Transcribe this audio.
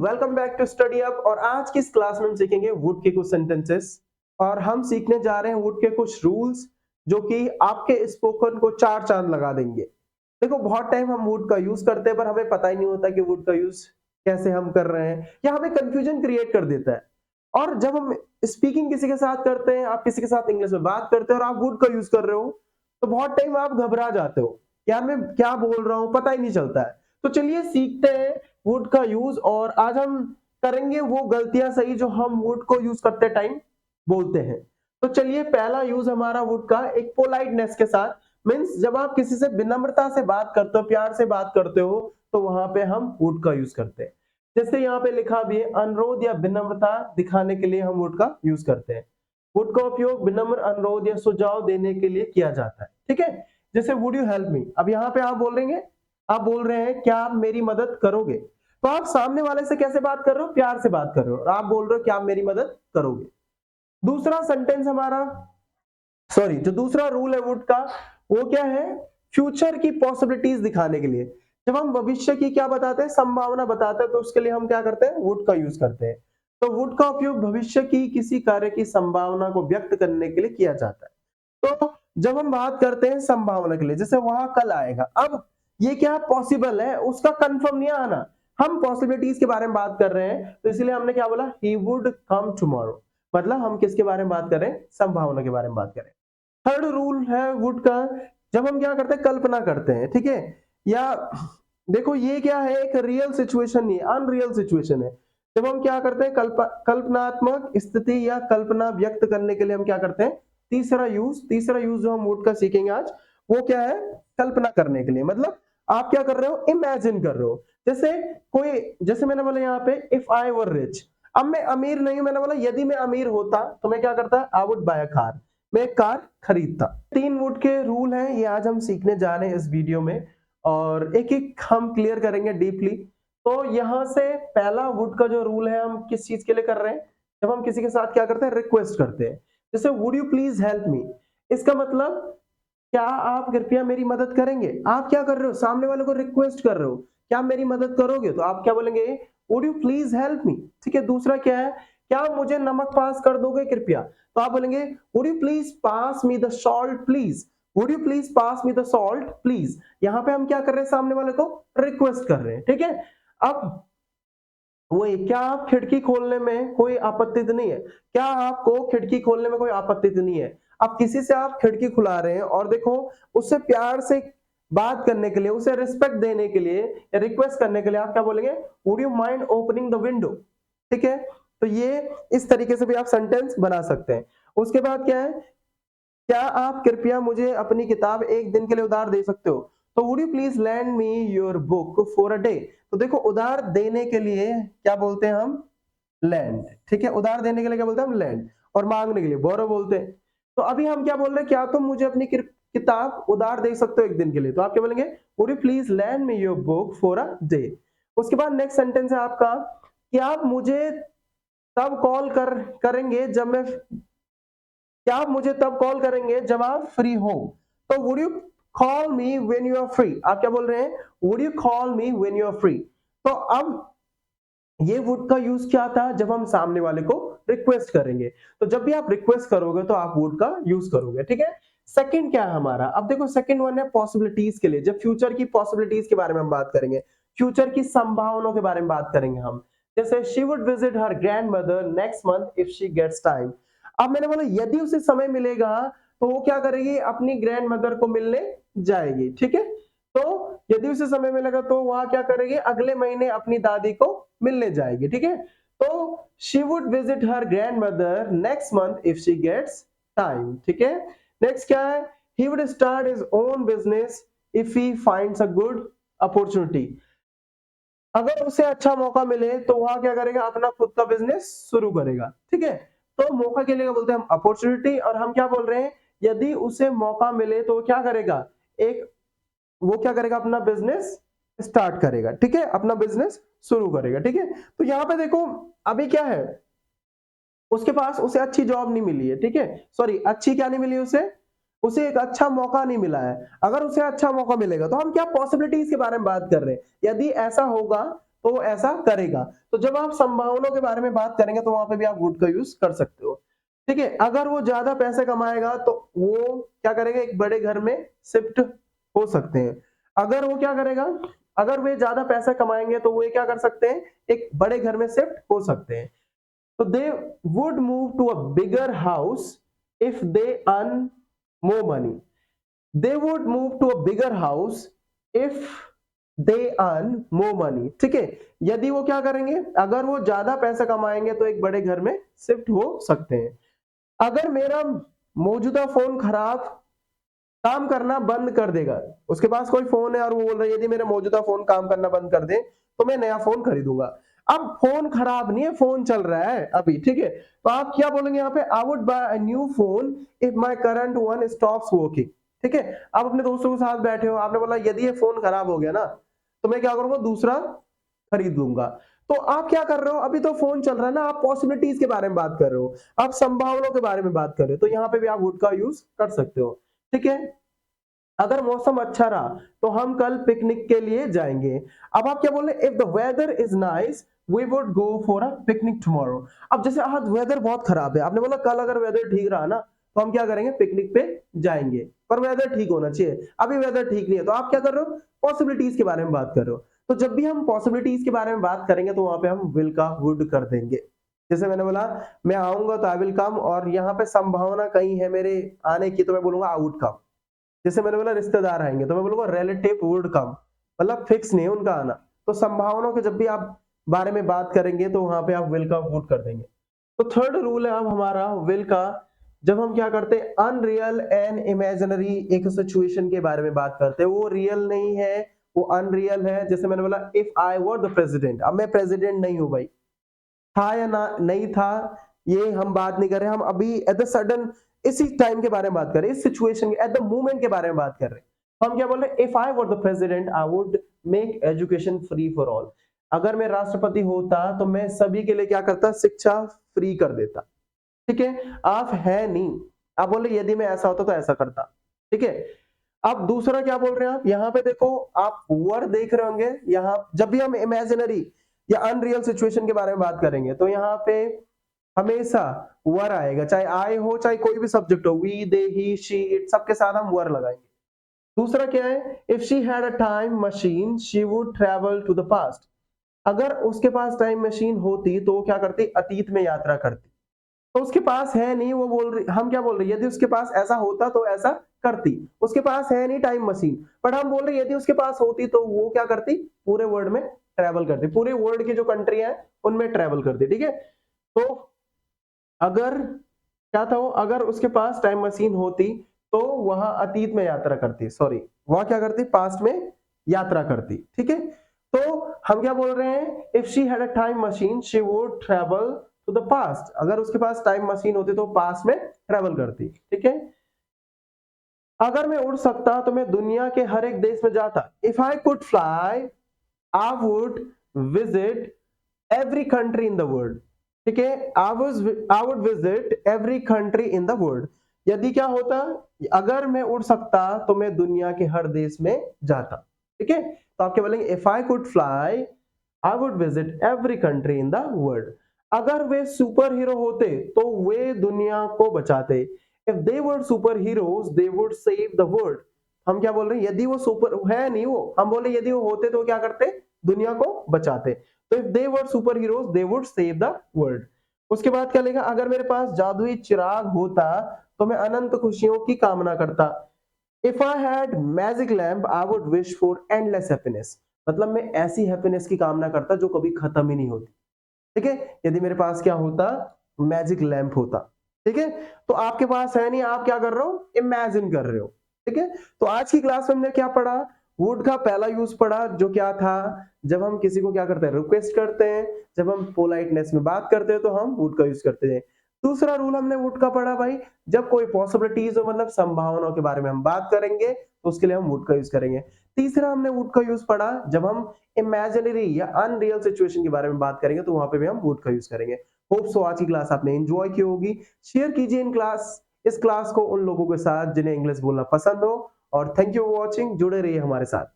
Welcome back to Study Up. और आज की इस क्लास में हम सीखेंगे वुड के कुछ सेंटेंसेस और हम सीखने जा रहे हैं वुड के कुछ रूल्स जो कि आपके स्पोकन को चार चांद लगा देंगे। देखो, बहुत टाइम हम वुड का यूज करते हैं पर हमें पता ही नहीं होता कि वुड का यूज कैसे हम कर रहे हैं या हमें कंफ्यूजन क्रिएट कर देता है। और जब हम स्पीकिंग किसी के साथ करते हैं, आप किसी के साथ इंग्लिश में बात करते हैं और आप वुड का यूज कर रहे हो, तो बहुत टाइम आप घबरा जाते हो, क्या मैं क्या बोल रहा हूं पता ही नहीं चलता है। तो चलिए सीखते हैं वुड का यूज। और आज हम करेंगे वो गलतियां सही जो हम वुड को यूज करते टाइम बोलते हैं। तो चलिए, पहला यूज हमारा वुड का एक पोलाइटनेस के साथ, मीन्स जब आप किसी से विनम्रता से बात करते हो, प्यार से बात करते हो, तो वहां पे हम वुड का यूज करते हैं। जैसे यहाँ पे लिखा भी है, अनुरोध या विनम्रता दिखाने के लिए हम वुड का यूज करते हैं। वुड का उपयोग विनम्र अनुरोध या सुझाव देने के लिए किया जाता है। ठीक है, जैसे वुड यू हेल्प मी। अब यहाँ पे आप बोल रहे हैं क्या आप मेरी मदद करोगे। तो आप सामने वाले से कैसे बात कर रहे हो, प्यार से बात कर रहे हो और आप बोल रहे हो क्या आप मेरी मदद करोगे। दूसरा सेंटेंस हमारा, सॉरी, जो दूसरा रूल है वुड का, वो क्या है, फ्यूचर की पॉसिबिलिटीज दिखाने के लिए। जब हम भविष्य की क्या बताते हैं, संभावना बताते हैं, तो उसके लिए हम क्या करते हैं, वुड का यूज करते हैं। तो वुड का उपयोग भविष्य की किसी कार्य की संभावना को व्यक्त करने के लिए किया जाता है। तो जब हम बात करते हैं संभावना के लिए, जैसे वहां कल आएगा, अब ये क्या पॉसिबल है, उसका कंफर्म नहीं आना, हम पॉसिबिलिटीज के बारे में बात कर रहे हैं, तो इसलिए हमने क्या बोला, ही वुड कम टुमारो। मतलब हम किसके बारे में बात कर रहे हैं, संभावना के बारे में बात करें। थर्ड रूल है वुड का, जब हम क्या करते हैं, कल्पना करते हैं, ठीक है, या देखो ये क्या है, एक रियल सिचुएशन नहीं, अनरियल सिचुएशन है। जब हम क्या करते हैं, कल्पनात्मक स्थिति या कल्पना व्यक्त करने के लिए हम क्या करते हैं, तीसरा यूज जो हम वुड का सीखेंगे आज, वो क्या है, कल्पना करने के लिए। मतलब आप क्या कर रहे हो, इमेजिन कर रहे हो। जैसे मैंने बोला यहाँ पे, इफ आई वर रिच। अब मैं अमीर नहीं हूं, मैंने बोला यदि मैं अमीर होता तो मैं क्या करता, I would buy a car, मैं एक कार खरीदता। 3 वुड के रूल हैं, ये आज हम सीखने जा रहे हैं इस वीडियो में और एक एक हम क्लियर करेंगे डीपली। तो यहां से पहला वुड का जो रूल है, हम किस चीज के लिए कर रहे हैं, जब हम किसी के साथ क्या करते हैं, रिक्वेस्ट करते हैं। जैसे would you please help me, इसका मतलब क्या आप कृपया मेरी मदद करेंगे। आप क्या कर रहे हो, सामने वाले को रिक्वेस्ट कर रहे हो, क्या आप मेरी मदद करोगे, तो आप क्या बोलेंगे, would you please help me. ठीक है, दूसरा क्या है, क्या आप मुझे नमक पास कर दोगे कृपया, तो आप बोलेंगे would you please pass me the salt please, would you please pass me the salt please. यहां पे हम क्या कर रहे हैं, सामने वाले को रिक्वेस्ट कर रहे हैं। ठीक है, अब वही, क्या आप खिड़की खोलने में कोई आपत्ति तो नहीं है, क्या आपको खिड़की खोलने में कोई आपत्ति तो नहीं है। अब किसी से आप खिड़की खुला रहे हैं और देखो, उससे प्यार से बात करने के लिए, उसे रिस्पेक्ट देने के लिए या रिक्वेस्ट करने के लिए आप क्या बोलेंगे, would you mind opening the window. ठीक है, तो ये इस तरीके से भी आप सेंटेंस बना सकते हैं। उसके बाद क्या है, क्या आप कृपया मुझे अपनी किताब एक दिन के लिए उधार दे सकते हो, तो would you please land me your book for a day. तो देखो, उधार देने के लिए क्या बोलते हैं हम, लैंड। ठीक है, उधार देने के लिए क्या बोलते हैं हम, लैंड। और मांगने के लिए बोरो बोलते हैं। तो अभी हम क्या बोल रहे हैं, क्या तुम मुझे अपनी किताब उधार दे सकते हो एक दिन के लिए, तो आप क्या बोलेंगे, would you please land me your book for a day. उसके बाद नेक्स्ट सेंटेंस है आपका, क्या आप मुझे तब कॉल करेंगे जब मैं, क्या आप मुझे तब कॉल करेंगे जब आप फ्री हो। तो would you call me when you are free. आप क्या बोल रहे हैं, would you call me when you are free. तो अब ये वुड का यूज क्या था, जब हम सामने वाले को रिक्वेस्ट करेंगे। तो जब भी आप रिक्वेस्ट करोगे तो आप वुड का यूज करोगे। ठीक है, सेकंड क्या है हमारा, अब देखो सेकंड वन है पॉसिबिलिटीज के लिए। जब फ्यूचर की पॉसिबिलिटीज के बारे में हम बात करेंगे, फ्यूचर की संभावनाओं के बारे में बात करेंगे हम। जैसे she would visit her grandmother next month if she gets time. अब मैंने बोला यदि उसे समय मिलेगा तो वो क्या करेगी, अपनी ग्रैंड मदर को मिलने जाएगी। ठीक है, तो यदि उसे समय मिलेगा तो वह क्या करेगी, अगले महीने अपनी दादी को मिलने जाएगी। ठीक है, तो she would visit her grandmother next month if she gets time. ठीक है, नेक्स्ट क्या है, he would start his own business if he finds a good opportunity. अगर उसे अच्छा मौका मिले तो वह क्या करेगा, अपना खुद का बिजनेस शुरू करेगा। ठीक है, तो मौका के लिए क्या बोलते हैं हम, अपॉर्चुनिटी। और हम क्या बोल रहे हैं, यदि उसे मौका मिले तो क्या करेगा, एक वो क्या करेगा, अपना बिजनेस स्टार्ट करेगा। ठीक है, अपना बिजनेस शुरू करेगा। ठीक है, तो यहाँ पे देखो, अभी क्या है, उसके पास, उसे अच्छी जॉब नहीं मिली है। ठीक है, सॉरी, अच्छी क्या नहीं मिली उसे, उसे एक अच्छा मौका नहीं मिला है। अगर उसे अच्छा मौका मिलेगा तो हम क्या पॉसिबिलिटीज के बारे में बात कर रहे हैं, यदि ऐसा होगा तो वो ऐसा करेगा। तो जब आप संभावनाओं के बारे में बात करेंगे तो वहां पे भी आप वुड का यूज कर सकते हो। ठीक है, अगर वो ज्यादा पैसे कमाएगा तो वो क्या करेगा, एक बड़े घर में शिफ्ट हो सकते हैं। अगर वो क्या करेगा, अगर वे ज्यादा पैसा कमाएंगे तो वो क्या कर सकते हैं, एक बड़े घर में शिफ्ट हो सकते हैं। तो they would move to a bigger house if they earn more money. They would move to a bigger house if they earn more money. ठीक है, यदि वो क्या करेंगे, अगर वो ज्यादा पैसा कमाएंगे तो एक बड़े घर में शिफ्ट हो सकते हैं। अगर मेरा मौजूदा फोन खराब काम करना बंद कर देगा, उसके पास कोई फोन है और वो बोल रहा है यदि मेरा मौजूदा फोन काम करना बंद कर दे तो मैं नया फोन खरीदूंगा। अब फोन खराब नहीं है, फोन चल रहा है अभी। ठीक है, तो आप क्या बोलेंगे यहाँ पे, I would buy a new phone if my current one stops working. ठीक है, आप अपने दोस्तों के साथ बैठे हो, आपने बोला यदि ये फोन खराब हो गया ना तो मैं क्या करूंगा, दूसरा खरीद लूंगा। तो आप क्या कर रहे हो, अभी तो फोन चल रहा है ना, आप पॉसिबिलिटीज के बारे में बात कर रहे हो, आप संभावनाओं के बारे में बात कर रहे हो, तो यहाँ पे भी आप वुड का यूज कर सकते हो। ठीक है, अगर मौसम अच्छा रहा तो हम कल पिकनिक के लिए जाएंगे। अब आप क्या बोल रहे हैं, if the weather is nice we would go for a picnic tomorrow. अब जैसे आज वेदर बहुत खराब है, आपने बोला कल अगर वेदर ठीक रहा ना तो हम क्या करेंगे, पिकनिक पे जाएंगे, पर वेदर ठीक होना चाहिए। अभी वेदर ठीक नहीं है, तो आप क्या कर रहे हो, पॉसिबिलिटीज के बारे में बात कर रहे हो। तो जब भी हम पॉसिबिलिटीज के बारे में बात करेंगे तो वहां पे हम विल का वुड कर देंगे। जैसे मैंने बोला मैं आऊंगा तो आई विल कम, और यहाँ पे संभावना कहीं है मेरे आने की तो मैं बोलूंगा आई वुड कम। जैसे मैंने बोला रिश्तेदार आएंगे तो मैं बोलूंगा रिलेटिव वुड कम, मतलब फिक्स नहीं है उनका आना। तो संभावनाओं के जब भी आप बारे में बात करेंगे तो वहां पे आप विल का वुड कर देंगे। तो थर्ड रूल है अब हमारा विल का, जब हम क्या करते हैं अनरियल एंड इमेजिनरी एक सिचुएशन के बारे में बात करते हैं, वो रियल नहीं है, वो अनरियल है। जैसे मैंने बोला if I were the president, अब मैं प्रेसिडेंट नहीं हूं भाई, था या ना नहीं था ये हम बात नहीं कर रहे, हम अभी एट द सडन इसी टाइम के बारे में बात कर रहे हैं, इस सिचुएशन एट द मोमेंट के बारे में बात कर रहे हैं। हम क्या बोल रहे हैं, if I were the president I would make education free for all. अगर मैं राष्ट्रपति होता तो मैं सभी के लिए क्या करता, शिक्षा फ्री कर देता। ठीक है, आप है नहीं, आप बोल रहे यदि मैं ऐसा होता तो ऐसा करता। ठीक है, अब दूसरा क्या बोल रहे हैं आप, यहाँ पे देखो आप वर देख रहे होंगे, यहाँ जब भी हम इमेजिनरी या अनरियल सिचुएशन के बारे में बात करेंगे तो यहाँ पे हमेशा वर आएगा, चाहे आई हो चाहे कोई भी सब्जेक्ट हो, we they he she it, सबके साथ हम वर लगाएंगे। दूसरा क्या है, if she had a time machine she would travel to the past. अगर उसके पास टाइम मशीन होती तो वो क्या करती, अतीत में यात्रा करती। तो उसके पास है नहीं, वो बोल रही, हम क्या बोल रहे हैं, यदि उसके पास ऐसा होता तो ऐसा करती। उसके पास है नहीं टाइम मशीन, बट हम बोल रहे हैं यदि उसके पास होती तो वो क्या करती, पूरे वर्ल्ड में ट्रेवल करती, पूरे वर्ल्ड की जो कंट्री है उनमें ट्रेवल करती। ठीक है, तो अगर क्या था वो, अगर उसके पास टाइम मशीन होती तो वह अतीत में यात्रा करती, सॉरी वह क्या करती, पास्ट में यात्रा करती। ठीक है, तो हम क्या बोल रहे हैं, if she had a time machine she would travel to the past. अगर उसके पास टाइम मशीन होती तो पास्ट में ट्रेवल करती। ठीक है, अगर मैं उड़ सकता तो मैं दुनिया के हर एक देश में जाता। If I could fly I would visit every country in the world. ठीक है, I would visit every country in the world. यदि क्या होता, अगर मैं उड़ सकता तो मैं दुनिया के हर देश में जाता। ठीक है, तो आप क्या बोलेंगे, if I could fly I would visit every country in the world. अगर वे सुपर हीरो होते तो वे दुनिया को बचाते। If they were super heroes they would save the world. हम क्या बोल रहे हैं, यदि वो सुपर है नहीं वो, हम बोले यदि वो होते तो क्या करते, दुनिया को बचाते। तो if they were super heroes they would save the world. उसके बाद क्या लेगा, अगर मेरे पास जादुई चिराग होता तो मैं अनंत खुशियों की कामना करता। If I had magic lamp I would wish for endless happiness. मतलब मैं ऐसी हैप्पीनेस की कामना करता जो कभी खत्म ही नहीं होती। ठीक है, यदि मेरे पास क्या होता, मैजिक लैंप होता। ठीक है, तो आपके पास है नहीं, आप क्या कर रहे हो, इमेजिन कर रहे हो। ठीक है, तो आज की क्लास में हमने क्या पढ़ा, वुड का पहला यूज पढ़ा जो क्या था, जब हम किसी को क्या करते हैं, रिक्वेस्ट करते हैं, जब हम पोलाइटनेस में बात करते हैं तो हम वुड का यूज करते हैं। दूसरा रूल हमने वुड का पढ़ा भाई, जब कोई पॉसिबिलिटीज हो, मतलब संभावनाओं के बारे में हम बात करेंगे तो उसके लिए हम वुड का यूज करेंगे। तीसरा हमने वुड का यूज पढ़ा, जब हम इमेजिनरी या अनरियल सिचुएशन के बारे में बात करेंगे तो वहां पे भी हम वुड का यूज करेंगे। होप सो आज की क्लास आपने एंजॉय की होगी। शेयर कीजिए इस क्लास को उन लोगों के साथ जिन्हें इंग्लिश बोलना पसंद हो, और थैंक यू फॉर वॉचिंग, जुड़े रहिए हमारे साथ।